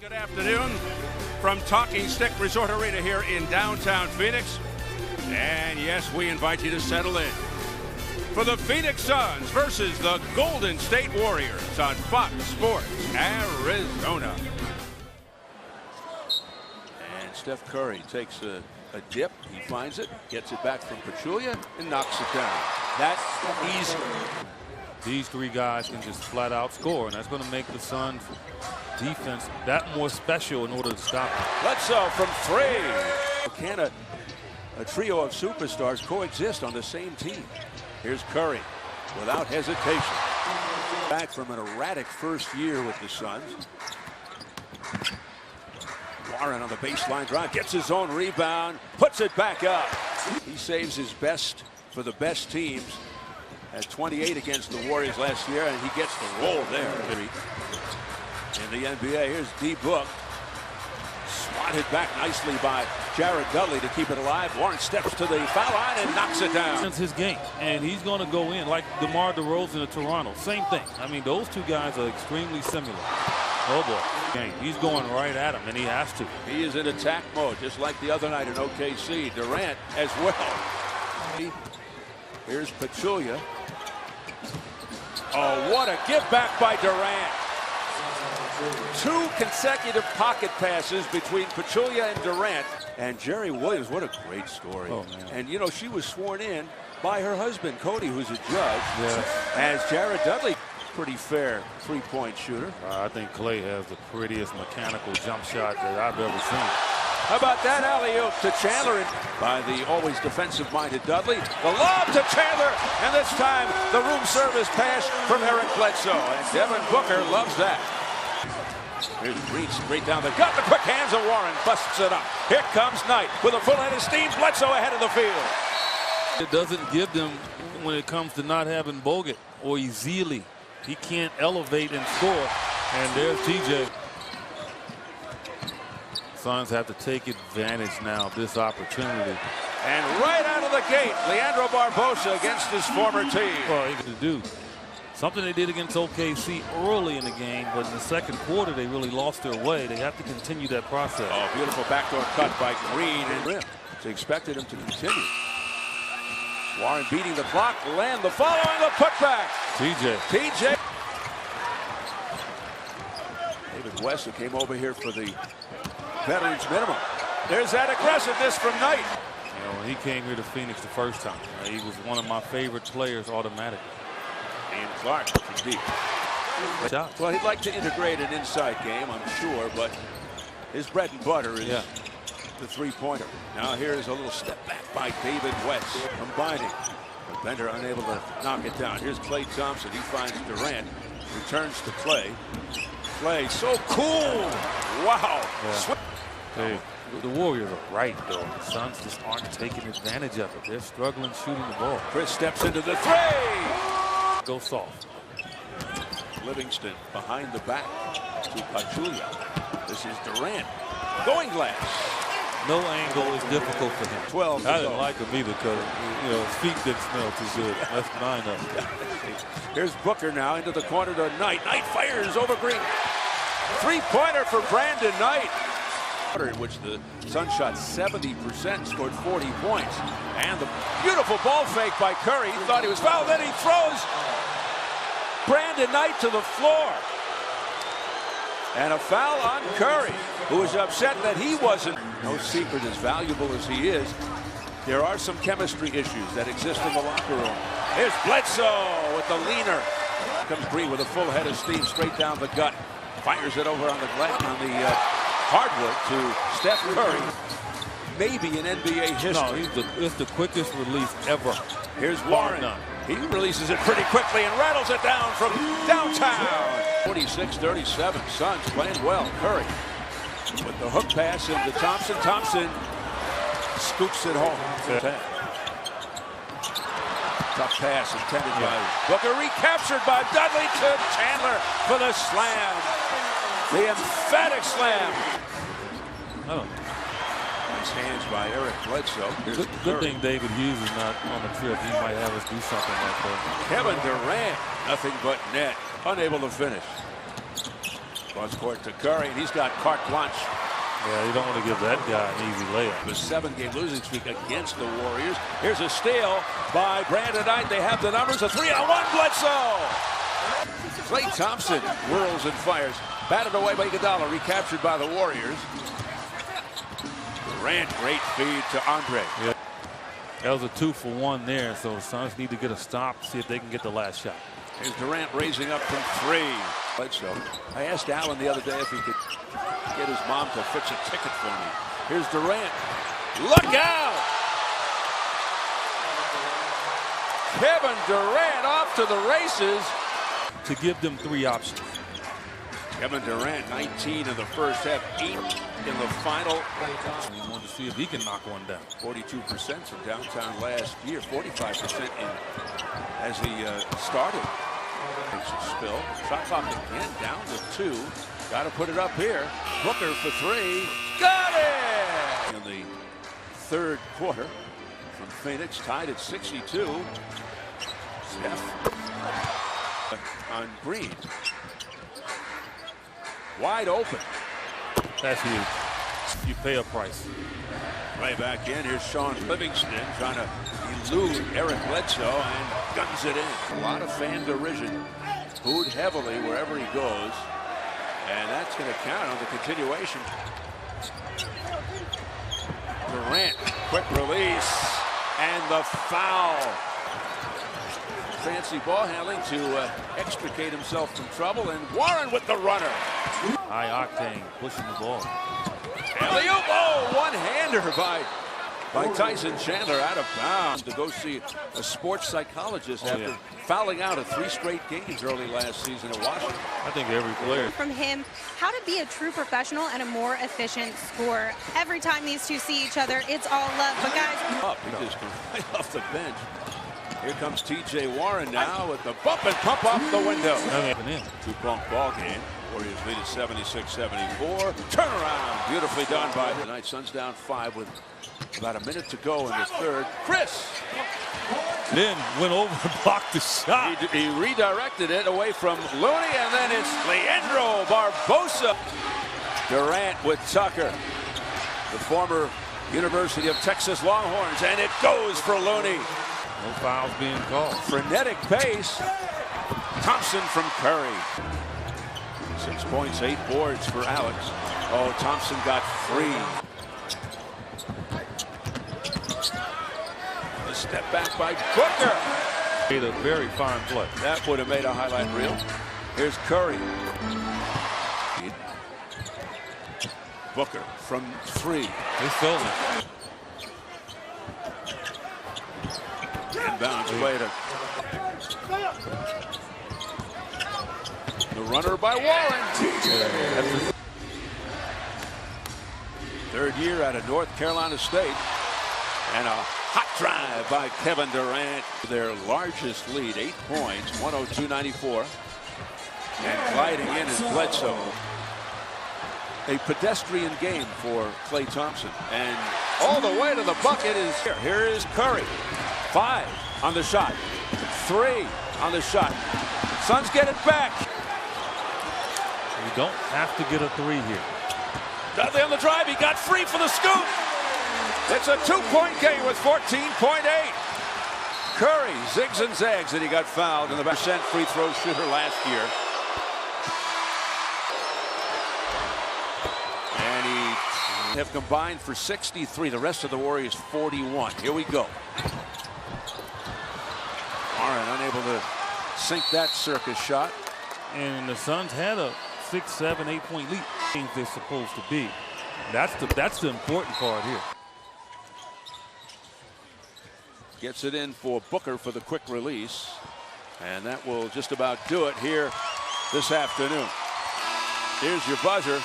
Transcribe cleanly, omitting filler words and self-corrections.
Good afternoon from Talking Stick Resort Arena here in downtown Phoenix. And yes, we invite you to settle in for the Phoenix Suns versus the Golden State Warriors on Fox Sports Arizona. And Steph Curry takes a dip. He finds it, gets it back from Pachulia, and knocks it down. That's easy. These three guys can just flat out score, and that's going to make the Suns defense that more special in order to stop them. Bledsoe from three. Can a trio of superstars coexist on the same team? Here's Curry without hesitation. Back from an erratic first year with the Suns. Warren on the baseline drive, gets his own rebound, puts it back up. He saves his best for the best teams. At 28 against the Warriors last year, and he gets the roll there. In the NBA, here's D. Book. Swatted back nicely by Jared Dudley to keep it alive. Warren steps to the foul line and knocks it down. It's his game, and he's going to go in like DeMar DeRozan of Toronto. Same thing. I mean, those two guys are extremely similar. Oh, boy. He's going right at him, and he has to. He is in attack mode, just like the other night in OKC. Durant as well. Here's Pachulia. Oh, what a give back by Durant. Two consecutive pocket passes between Pachulia and Durant. And Jerry Williams, what a great story. Oh, man. And, you know, she was sworn in by her husband, Cody, who's a judge. Yes. As Jared Dudley, pretty fair three-point shooter. I think Clay has the prettiest mechanical jump shot that I've ever seen. How about that alley-oop to Chandler by the always defensive-minded Dudley. The lob to Chandler, and this time the room service pass from Eric Bledsoe. And Devin Booker loves that. Here's Green straight down the gut. The quick hands of Warren busts it up. Here comes Knight with a full head of steam. Bledsoe ahead of the field. It doesn't give them when it comes to not having Bogut or Ezeli. He can't elevate and score. And there's TJ. Suns have to take advantage now of this opportunity. And right out of the gate, Leandro Barbosa against his former team. Well, he could do something they did against OKC early in the game, but in the second quarter they really lost their way. They have to continue that process. Oh, beautiful backdoor cut by Green and Rim. They expected him to continue. Warren beating the clock, land the following the putback. TJ. David West, who came over here for the veterans minimum. There's that aggressiveness from Knight. You know, when he came here to Phoenix the first time, he was one of my favorite players automatically. And Clark deep. Well, he'd like to integrate an inside game, I'm sure, but his bread and butter is the three-pointer. Now here's a little step back by David West, combining. Bender unable to knock it down. Here's Klay Thompson. He finds Durant. Returns to Klay. Klay so cool. Wow. Yeah. Hey, the Warriors are right, though. The Suns just aren't taking advantage of it. They're struggling shooting the ball. Chris steps into the three. Go soft. Livingston behind the back to Pachulia. This is Durant. Going glass. No angle is difficult for him. 12. I didn't like him either because, you know, his feet didn't smell too good. That's 9 up. Here's Booker now into the corner to Knight. Knight fires over Green. Three-pointer for Brandon Knight. In which the Suns shot 70%, scored 40 points. And the beautiful ball fake by Curry. He thought he was fouled, then he throws Brandon Knight to the floor. And a foul on Curry, who is upset that he wasn't. No secret, as valuable as he is, there are some chemistry issues that exist in the locker room. Here's Bledsoe with the leaner. Comes Green with a full head of steam straight down the gut. Fires it over on the hardwood to Steph Curry. Maybe in NBA history. No, it's the quickest release ever. Here's Warren. He releases it pretty quickly and rattles it down from downtown. 46-37. Suns playing well. Curry with the hook pass into Thompson. Thompson scoops it home. Tough pass intended by Booker. Recaptured by Dudley to Chandler for the slam. The emphatic slam. Oh. Nice hands by Eric Bledsoe. Good thing David Hughes is not on the trip. He might have us do something like that. Kevin Durant, nothing but net. Unable to finish. Cross court to Curry, and he's got carte blanche. Yeah, you don't want to give that guy an easy layup. The 7-game losing streak against the Warriors. Here's a steal by Brandon Knight. They have the numbers. A 3-on-1 Bledsoe. Klay Thompson whirls and fires. Batted away by Iguodala. Recaptured by the Warriors. Durant, great feed to Andre. Yeah. That was a 2-for-1 there, so the Suns need to get a stop, see if they can get the last shot. Here's Durant raising up from 3. Bledsoe. I asked Allen the other day if he could get his mom to fix a ticket for me. Here's Durant. Look out! Kevin Durant off to the races. To give them 3 options. Kevin Durant, 19 in the first half, 8 in the final. We want to see if he can knock one down. 42% from downtown last year, 45% in as he started. It's a spill. Shot clock again, down to 2. Got to put it up here. Booker for 3. Got it! In the third quarter from Phoenix, tied at 62. Steph on Green. Wide open. That's huge. You pay a price. Right back in. Here's Sean Livingston trying to elude Eric Bledsoe and guns it in. A lot of fan derision. Booed heavily wherever he goes. And that's going to count on the continuation. Durant, quick release. And the foul. Fancy ball handling to extricate himself from trouble. And Warren with the runner. High octane, pushing the ball. Alley-oop, oh, one-hander by Tyson Chandler out of bounds to go see a sports psychologist after fouling out of 3 straight games early last season at Washington. I think every player. From him, how to be a true professional and a more efficient scorer. Every time these two see each other, it's all love. But guys, he just comes right off the bench. Here comes T.J. Warren now with the bump and pump off the window. 2-point ball game. Warriors lead at 76-74. Turnaround, beautifully done by the night. Suns down 5 with about a minute to go in the third. Chris then went over and blocked the shot. He redirected it away from Looney, and then it's Leandro Barbosa. Durant with Tucker, the former University of Texas Longhorns, and it goes for Looney. No fouls being called. Frenetic pace. Thompson from Curry. 6 points, 8 boards for Alex. Oh, Thompson got 3. A step back by Booker. Made a very fine play. That would have made a highlight reel. Here's Curry. Booker from 3. They sold it. Inbounds play to the runner by Warren. Third year out of North Carolina State. And a hot drive by Kevin Durant. Their largest lead, 8 points, 102-94. And gliding in is Bledsoe. A pedestrian game for Klay Thompson. And all the way to the bucket is here. Here is Curry. 5 on the shot. 3 on the shot. Suns get it back. You don't have to get a 3 here. Dudley on the drive. He got free for the scoop. It's a 2-point game with 14.8. Curry zigs and zags, and he got fouled in the percent free throw shooter last year. And he have combined for 63. The rest of the Warriors 41. Here we go. Warren unable to sink that circus shot. And the Suns had a 6, 7, 8 point lead. Things they're supposed to be. That's the important part here. Gets it in for Booker for the quick release. And that will just about do it here this afternoon. Here's your buzzer.